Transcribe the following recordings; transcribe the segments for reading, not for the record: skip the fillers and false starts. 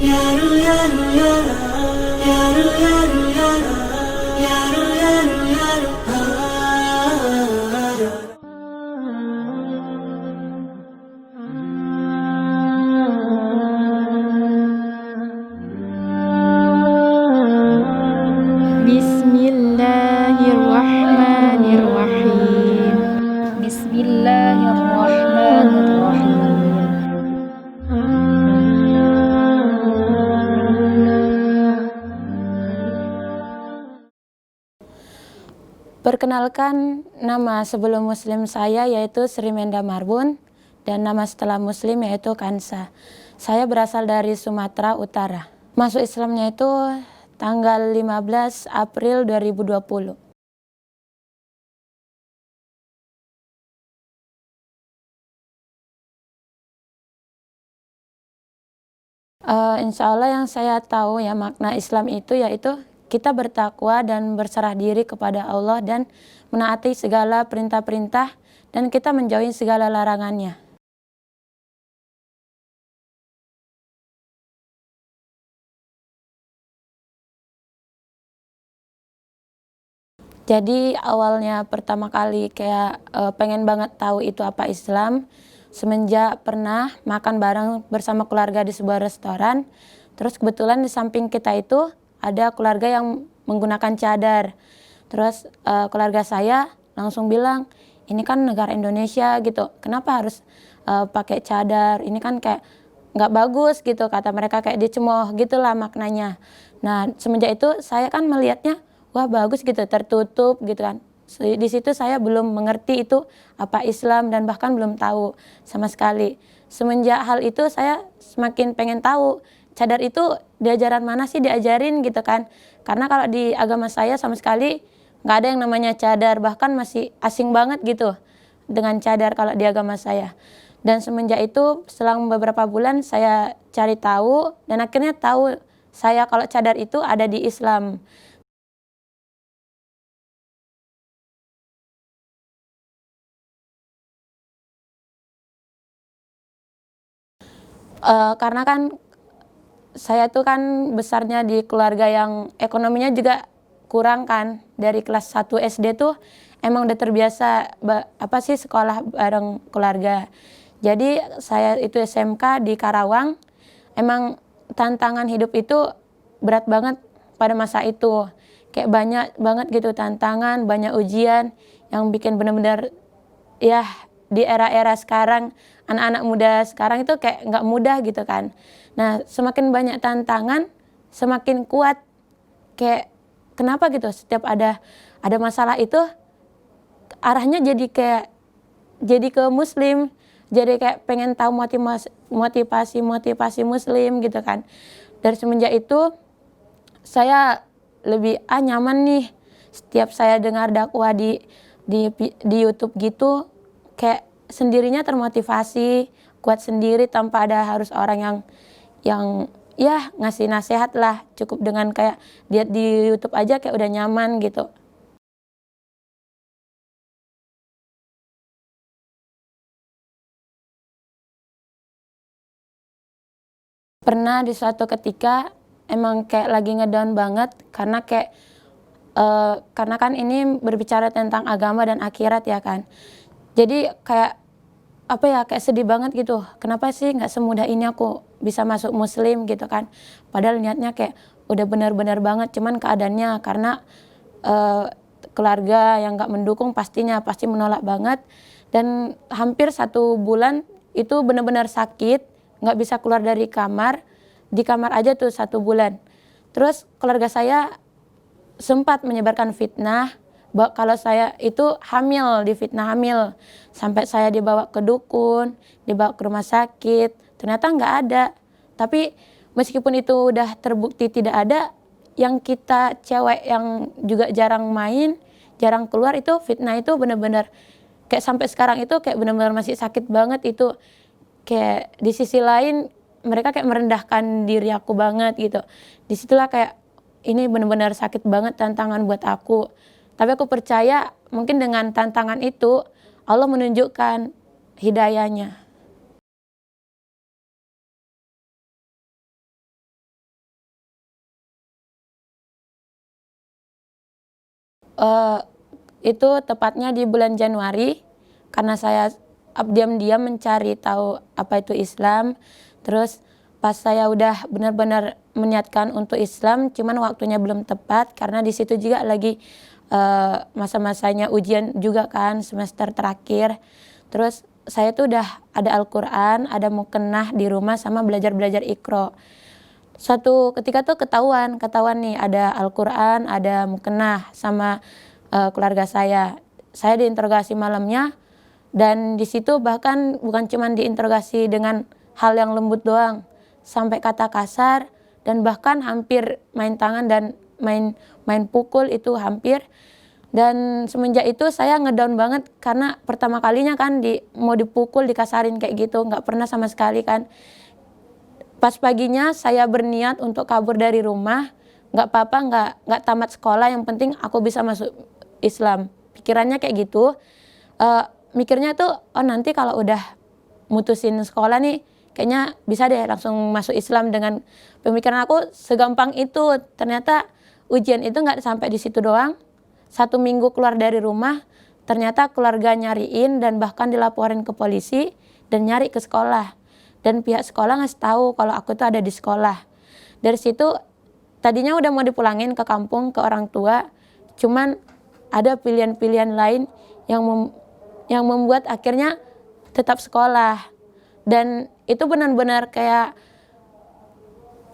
Bismillahirrahmanirrahim. Bismillahirrahmanirrahim. Perkenalkan, nama sebelum Muslim saya yaitu Sri Menda Marbun, dan nama setelah Muslim yaitu Kansa. Saya berasal dari Sumatera Utara. Masuk Islamnya itu tanggal 15 April 2020. Insya Allah yang saya tahu ya makna Islam itu yaitu kita bertakwa dan berserah diri kepada Allah dan menaati segala perintah-perintah dan kita menjauhi segala larangannya. Jadi awalnya pertama kali kayak pengen banget tahu itu apa Islam semenjak pernah makan bareng bersama keluarga di sebuah restoran. Terus kebetulan di samping kita itu ada keluarga yang menggunakan cadar. Terus keluarga saya langsung bilang, ini kan negara Indonesia gitu, kenapa harus pakai cadar? Ini kan kayak nggak bagus gitu, kata mereka, kayak dicemooh gitulah maknanya. Nah semenjak itu saya kan melihatnya, wah bagus gitu, tertutup gitu kan. Di situ saya belum mengerti itu apa Islam dan bahkan belum tahu sama sekali. Semenjak hal itu saya semakin pengen tahu cadar itu di ajaran mana sih diajarin gitu kan. Karena kalau di agama saya sama sekali nggak ada yang namanya cadar, bahkan masih asing banget gitu dengan cadar kalau di agama saya. Dan semenjak itu selang beberapa bulan saya cari tahu dan akhirnya tahu saya kalau cadar itu ada di Islam. Karena kan saya tuh kan besarnya di keluarga yang ekonominya juga kurang kan. Dari kelas 1 SD tuh emang udah terbiasa sekolah bareng keluarga. Jadi saya itu SMK di Karawang, emang tantangan hidup itu berat banget pada masa itu. Kayak banyak banget gitu tantangan, banyak ujian yang bikin bener-bener ya di era-era sekarang, anak-anak muda sekarang itu kayak nggak mudah gitu kan. Nah semakin banyak tantangan, semakin kuat. Kayak kenapa gitu setiap ada masalah itu arahnya jadi kayak jadi ke Muslim, jadi kayak pengen tahu motivasi Muslim gitu kan. Dari semenjak itu saya lebih nyaman nih setiap saya dengar dakwah di YouTube gitu, kayak sendirinya termotivasi, kuat sendiri tanpa ada harus orang yang ya ngasih nasihat lah, cukup dengan kayak lihat di YouTube aja kayak udah nyaman gitu. Pernah di suatu ketika emang kayak lagi ngedown banget karena kan ini berbicara tentang agama dan akhirat ya kan. Jadi kayak kayak sedih banget gitu. Kenapa sih nggak semudah ini aku bisa masuk Muslim gitu kan. Padahal niatnya kayak udah benar-benar banget, cuman keadaannya karena eh, keluarga yang nggak mendukung pastinya pasti menolak banget. Dan hampir 1 bulan itu benar-benar sakit, nggak bisa keluar dari kamar, di kamar aja tuh 1 bulan. Terus keluarga saya sempat menyebarkan fitnah kalau saya itu hamil, difitnah hamil, sampai saya dibawa ke dukun, dibawa ke rumah sakit, ternyata nggak ada. Tapi meskipun itu udah terbukti tidak ada, yang kita cewek yang juga jarang main, jarang keluar, itu fitnah itu benar-benar kayak sampai sekarang itu kayak benar-benar masih sakit banget itu. Kayak di sisi lain mereka kayak merendahkan diri aku banget gitu. Disitulah kayak ini benar-benar sakit banget tantangan buat aku. Tapi aku percaya mungkin dengan tantangan itu Allah menunjukkan hidayahnya. eh, itu tepatnya di bulan Januari, karena saya diam-diam mencari tahu apa itu Islam. Terus pas saya udah benar-benar meniatkan untuk Islam, cuman waktunya belum tepat karena di situ juga lagi masa-masanya ujian juga kan, semester terakhir. Terus saya tuh udah ada Al-Quran, ada mukenah di rumah sama belajar-belajar Iqra. Suatu ketika tuh ketahuan nih ada Al-Quran, ada mukenah sama keluarga saya. Saya diinterogasi malamnya, dan di situ bahkan bukan cuma diinterogasi dengan hal yang lembut doang, sampai kata kasar dan bahkan hampir main tangan dan main pukul itu hampir. Dan semenjak itu saya ngedown banget karena pertama kalinya kan mau dipukul, dikasarin kayak gitu, nggak pernah sama sekali kan. Pas paginya saya berniat untuk kabur dari rumah, nggak apa-apa, nggak tamat sekolah, yang penting aku bisa masuk Islam. Pikirannya kayak gitu. Mikirnya tuh, oh nanti kalau udah mutusin sekolah nih, kayaknya bisa deh langsung masuk Islam. Dengan pemikiran aku segampang itu. Ternyata ujian itu nggak sampai di situ doang. 1 minggu keluar dari rumah, ternyata keluarga nyariin dan bahkan dilaporin ke polisi dan nyari ke sekolah. Dan pihak sekolah ngasih tahu kalau aku tuh ada di sekolah. Dari situ tadinya udah mau dipulangin ke kampung, ke orang tua, cuman ada pilihan-pilihan lain yang membuat akhirnya tetap sekolah. Dan itu benar-benar kayak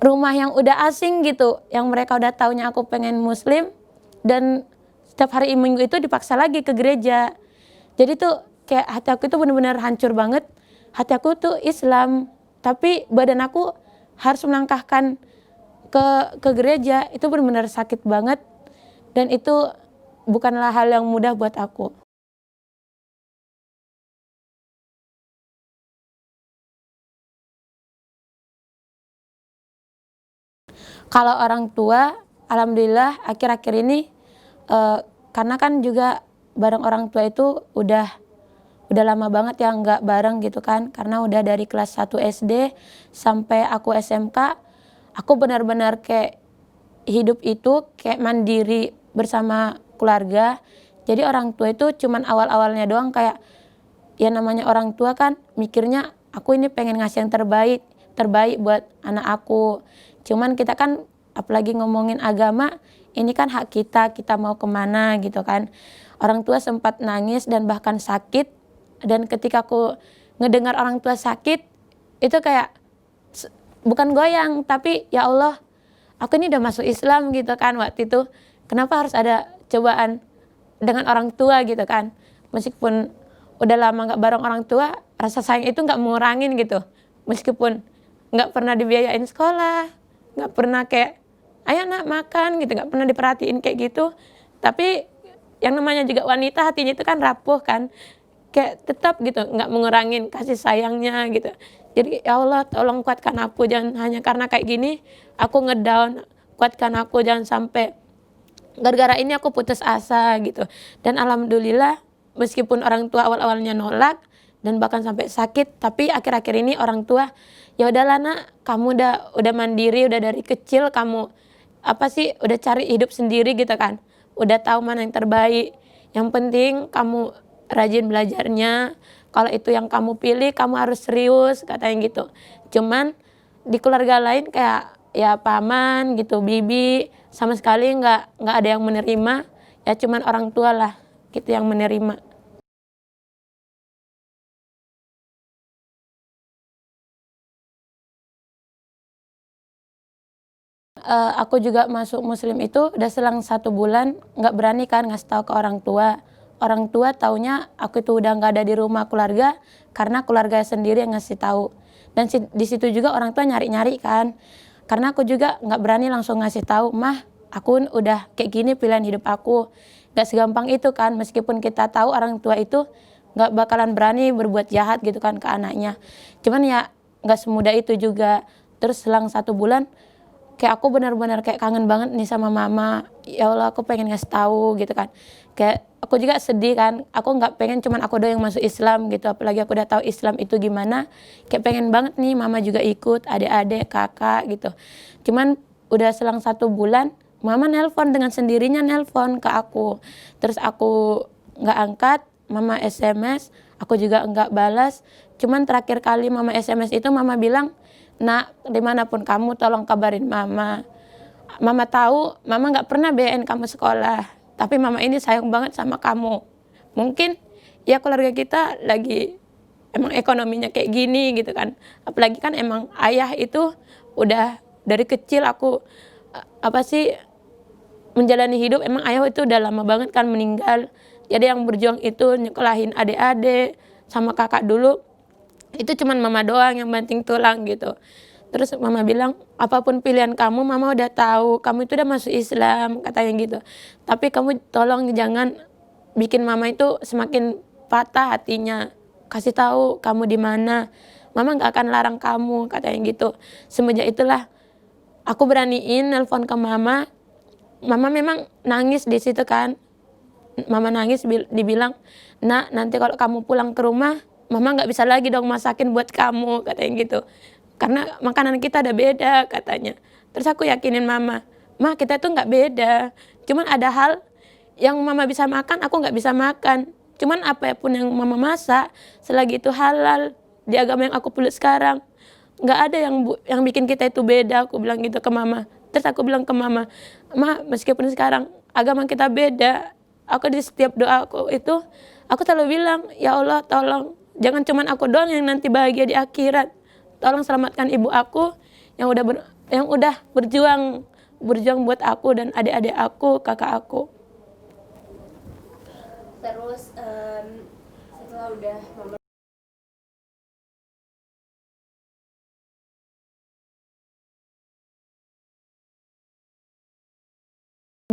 rumah yang udah asing gitu, yang mereka udah taunya aku pengen muslim, dan setiap hari minggu itu dipaksa lagi ke gereja. Jadi tuh kayak hati aku itu benar-benar hancur banget. Hati aku tuh Islam, tapi badan aku harus melangkahkan ke gereja. Itu benar-benar sakit banget, dan itu bukanlah hal yang mudah buat aku. Kalau orang tua, alhamdulillah akhir-akhir ini karena kan juga bareng orang tua itu udah lama banget ya nggak bareng gitu kan, karena udah dari kelas 1 SD sampai aku SMK, aku benar-benar kayak hidup itu kayak mandiri bersama keluarga. Jadi orang tua itu cuman awal-awalnya doang, kayak ya namanya orang tua kan mikirnya aku ini pengen ngasih yang terbaik buat anak aku. Cuman kita kan apalagi ngomongin agama, ini kan hak kita mau kemana gitu kan. Orang tua sempat nangis dan bahkan sakit, dan ketika aku ngedengar orang tua sakit, itu kayak bukan goyang, tapi ya Allah, aku ini udah masuk Islam gitu kan waktu itu. Kenapa harus ada cobaan dengan orang tua gitu kan. Meskipun udah lama gak bareng orang tua, rasa sayang itu gak mengurangin gitu. Meskipun gak pernah dibiayain sekolah, gak pernah kayak ayo nak makan gitu, gak pernah diperhatiin kayak gitu. Tapi yang namanya juga wanita, hatinya itu kan rapuh kan, kayak tetap gitu gak mengurangin kasih sayangnya gitu. Jadi ya Allah, tolong kuatkan aku, jangan hanya karena kayak gini aku ngedown. Kuatkan aku, jangan sampai gara-gara ini aku putus asa gitu. Dan alhamdulillah meskipun orang tua awal-awalnya nolak dan bahkan sampai sakit, tapi akhir-akhir ini orang tua, ya udahlah nak, kamu udah mandiri, udah dari kecil kamu udah cari hidup sendiri gitu kan, udah tahu mana yang terbaik, yang penting kamu rajin belajarnya, kalau itu yang kamu pilih kamu harus serius, katanya gitu. Cuman di keluarga lain kayak ya paman gitu, bibi, sama sekali nggak ada yang menerima, ya cuman orang tua lah gitu yang menerima. Aku juga masuk muslim itu udah selang 1 bulan, nggak berani kan ngasih tahu ke orang tua. Orang tua taunya aku itu udah nggak ada di rumah keluarga karena keluarga sendiri yang ngasih tahu. Dan di situ juga orang tua nyari-nyari kan, karena aku juga nggak berani langsung ngasih tahu, mah aku udah kayak gini pilihan hidup aku. Nggak segampang itu kan, meskipun kita tahu orang tua itu nggak bakalan berani berbuat jahat gitu kan ke anaknya. Cuman ya nggak semudah itu juga. Terus selang 1 bulan, kayak aku benar-benar kayak kangen banget nih sama mama. Ya Allah, aku pengen ngasih tahu gitu kan. Kayak aku juga sedih kan. Aku nggak pengen cuman aku doang yang masuk Islam gitu. Apalagi aku udah tahu Islam itu gimana. Kayak pengen banget nih mama juga ikut, adik-adik, kakak gitu. Cuman udah selang 1 bulan, mama nelpon dengan sendirinya, nelpon ke aku. Terus aku nggak angkat, mama SMS, aku juga nggak balas. Cuman terakhir kali mama SMS itu mama bilang, "Nak, dimanapun kamu tolong kabarin mama. Mama tahu mama nggak pernah biayain kamu sekolah, tapi mama ini sayang banget sama kamu. Mungkin ya keluarga kita lagi emang ekonominya kayak gini gitu kan. Apalagi kan emang ayah itu udah dari kecil aku menjalani hidup, emang ayah itu udah lama banget kan meninggal. Jadi yang berjuang itu nyekolahin adik-adik sama kakak dulu, itu cuman mama doang yang banting tulang gitu. Terus mama bilang, apapun pilihan kamu, mama udah tahu, kamu itu udah masuk Islam, katanya gitu. Tapi kamu tolong jangan bikin mama itu semakin patah hatinya. Kasih tahu kamu di mana, mama nggak akan larang kamu, katanya gitu. Semenjak itulah aku beraniin nelpon ke mama. Mama memang nangis di situ kan. Mama nangis dibilang, "Nak, nanti kalau kamu pulang ke rumah, mama nggak bisa lagi dong masakin buat kamu," katanya gitu. "Karena makanan kita ada beda," katanya. Terus aku yakinin mama, "Ma, kita tuh nggak beda. Cuman ada hal yang mama bisa makan, aku nggak bisa makan. Cuman apapun yang mama masak, selagi itu halal di agama yang aku peluk sekarang, nggak ada yang bikin kita itu beda," aku bilang gitu ke mama. Terus aku bilang ke mama, "Ma, meskipun sekarang agama kita beda, aku di setiap doa aku itu, aku selalu bilang, ya Allah tolong, jangan cuman aku doang yang nanti bahagia di akhirat. Tolong selamatkan ibu aku yang udah berjuang buat aku dan adik-adik aku, kakak aku." Terus setelah udah mama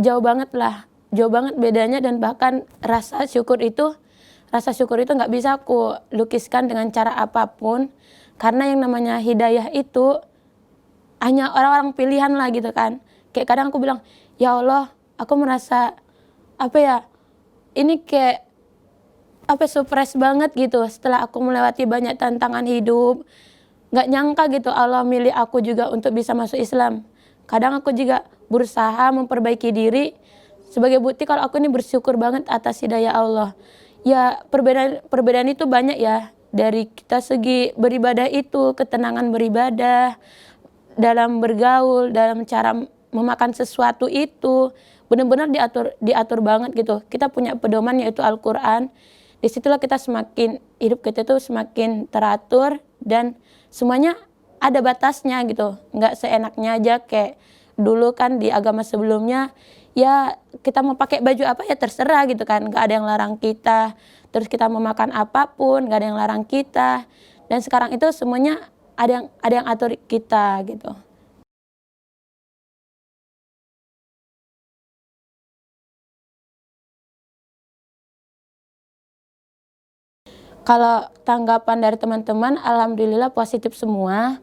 Jauh banget bedanya, dan bahkan rasa syukur itu nggak bisa aku lukiskan dengan cara apapun, karena yang namanya hidayah itu hanya orang-orang pilihan lah gitu kan. Kayak kadang aku bilang, ya Allah, aku merasa ini kayak surprise banget gitu setelah aku melewati banyak tantangan hidup. Nggak nyangka gitu Allah milih aku juga untuk bisa masuk Islam. Kadang aku juga berusaha memperbaiki diri sebagai bukti kalau aku ini bersyukur banget atas hidayah Allah. Ya perbedaan itu banyak ya, dari kita segi beribadah itu, ketenangan beribadah, dalam bergaul, dalam cara memakan sesuatu itu benar-benar diatur banget gitu. Kita punya pedoman yaitu Al-Qur'an. Disitulah kita hidup kita tuh semakin teratur dan semuanya ada batasnya gitu. Nggak seenaknya aja kayak dulu kan di agama sebelumnya, ya kita mau pakai baju apa ya terserah gitu kan, nggak ada yang larang kita. Terus kita mau makan apapun nggak ada yang larang kita. Dan sekarang itu semuanya ada yang atur kita gitu. Kalau tanggapan dari teman-teman, alhamdulillah positif semua.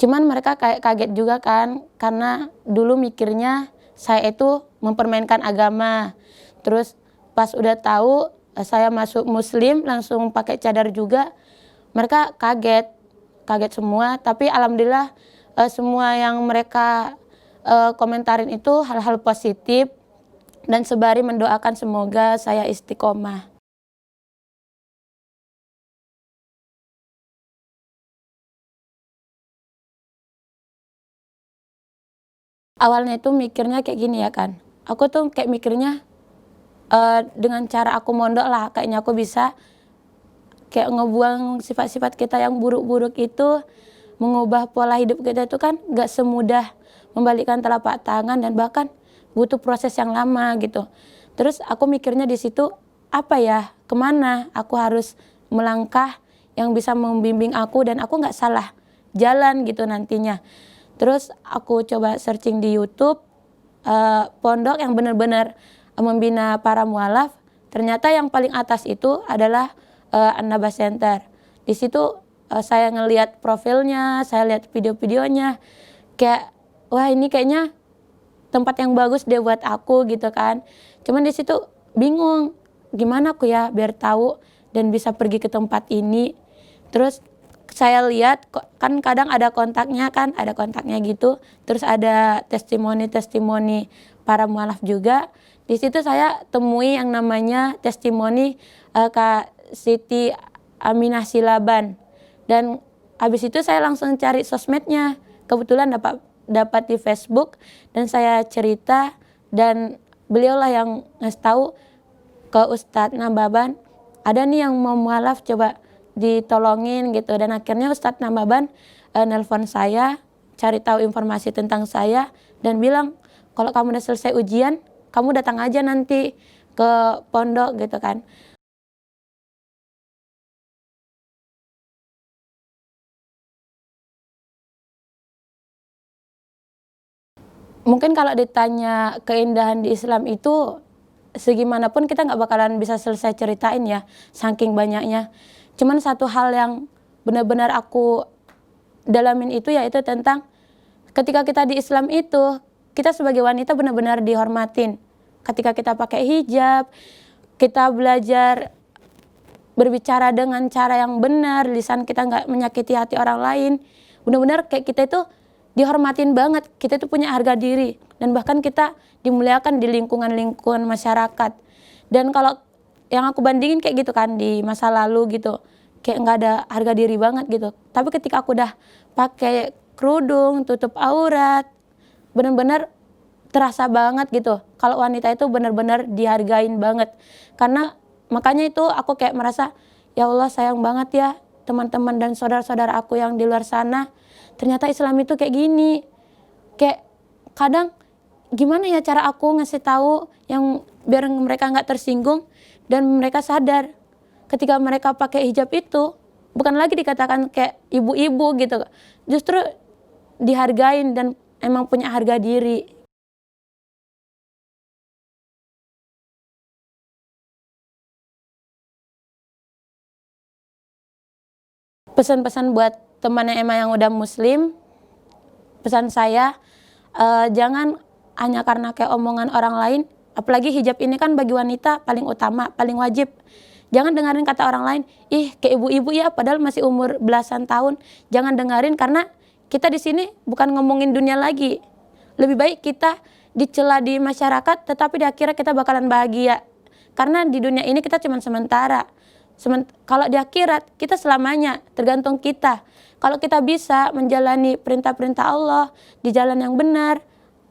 Cuman mereka kayak kaget juga kan, karena dulu mikirnya saya itu mempermainkan agama. Terus pas udah tahu saya masuk Muslim, langsung pakai cadar juga, mereka kaget semua. Tapi alhamdulillah semua yang mereka komentarin itu hal-hal positif, dan sembari mendoakan semoga saya istiqomah. Awalnya itu mikirnya kayak gini ya kan, aku tuh kayak mikirnya dengan cara aku mondok lah kayaknya aku bisa kayak ngebuang sifat-sifat kita yang buruk-buruk itu, mengubah pola hidup kita itu kan gak semudah membalikkan telapak tangan, dan bahkan butuh proses yang lama gitu. Terus aku mikirnya di situ, kemana aku harus melangkah yang bisa membimbing aku dan aku nggak salah jalan gitu nantinya. Terus aku coba searching di YouTube pondok yang benar-benar membina para mualaf. Ternyata yang paling atas itu adalah An-Naba Center. Di situ saya ngelihat profilnya, saya lihat video-videonya, kayak wah ini kayaknya tempat yang bagus deh buat aku gitu kan. Cuman di situ bingung gimana aku ya biar tahu dan bisa pergi ke tempat ini. Terus saya lihat kan kadang ada kontaknya gitu. Terus ada testimoni para mualaf juga. Di situ saya temui yang namanya testimoni Kak Siti Aminah Silaban. Dan habis itu saya langsung cari sosmednya. Kebetulan dapat di Facebook dan saya cerita, dan beliaulah yang ngasih tahu ke Ustadz Nababan, ada nih yang mau mualaf, coba ditolongin gitu. Dan akhirnya Ustadz Nababan nelpon saya, cari tahu informasi tentang saya dan bilang, kalau kamu udah selesai ujian, kamu datang aja nanti ke pondok gitu kan. Mungkin kalau ditanya keindahan di Islam itu, segimanapun kita nggak bakalan bisa selesai ceritain ya, saking banyaknya. Cuman satu hal yang benar-benar aku dalamin itu, yaitu tentang ketika kita di Islam itu, kita sebagai wanita benar-benar dihormatin. Ketika kita pakai hijab, kita belajar berbicara dengan cara yang benar, lisan kita nggak menyakiti hati orang lain. Benar-benar kayak kita itu dihormatin banget, kita itu punya harga diri, dan bahkan kita dimuliakan di lingkungan-lingkungan masyarakat. Dan kalau yang aku bandingin kayak gitu kan di masa lalu gitu, kayak nggak ada harga diri banget gitu. Tapi ketika aku udah pakai kerudung, tutup aurat, benar-benar terasa banget gitu kalau wanita itu benar-benar dihargain banget. Karena makanya itu aku kayak merasa, ya Allah sayang banget ya teman-teman dan saudara-saudara aku yang di luar sana, ternyata Islam itu kayak gini. Kayak kadang gimana ya cara aku ngasih tahu yang biar mereka nggak tersinggung dan mereka sadar ketika mereka pakai hijab itu bukan lagi dikatakan kayak ibu-ibu gitu, justru dihargain dan emang punya harga diri. Pesan-pesan buat teman yang udah muslim, pesan saya, jangan hanya karena kayak omongan orang lain, apalagi hijab ini kan bagi wanita paling utama, paling wajib. Jangan dengerin kata orang lain, ih kayak ibu-ibu ya padahal masih umur belasan tahun. Jangan dengerin, karena kita di sini bukan ngomongin dunia lagi. Lebih baik kita dicela di masyarakat tetapi di akhirat kita bakalan bahagia. Karena di dunia ini kita cuma sementara. Kalau di akhirat kita selamanya, tergantung kita. Kalau kita bisa menjalani perintah-perintah Allah di jalan yang benar,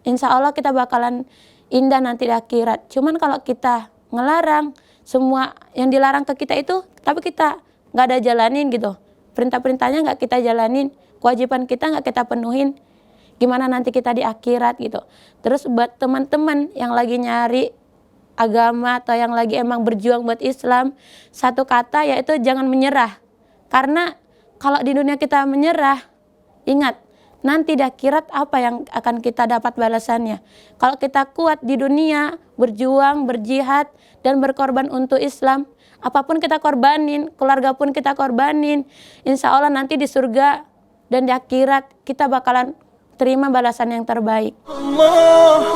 insya Allah kita bakalan indah nanti di akhirat. Cuman kalau kita ngelarang semua yang dilarang ke kita itu, tapi kita nggak ada jalanin gitu, perintah-perintahnya nggak kita jalanin, kewajiban kita nggak kita penuhin, gimana nanti kita di akhirat gitu. Terus buat teman-teman yang lagi nyari agama atau yang lagi emang berjuang buat Islam, satu kata yaitu jangan menyerah. Karena kalau di dunia kita menyerah, ingat nanti di akhirat apa yang akan kita dapat balasannya. Kalau kita kuat di dunia, berjuang, berjihad dan berkorban untuk Islam, apapun kita korbanin, keluarga pun kita korbanin, insya Allah nanti di surga dan di akhirat kita bakalan terima balasan yang terbaik. Allah.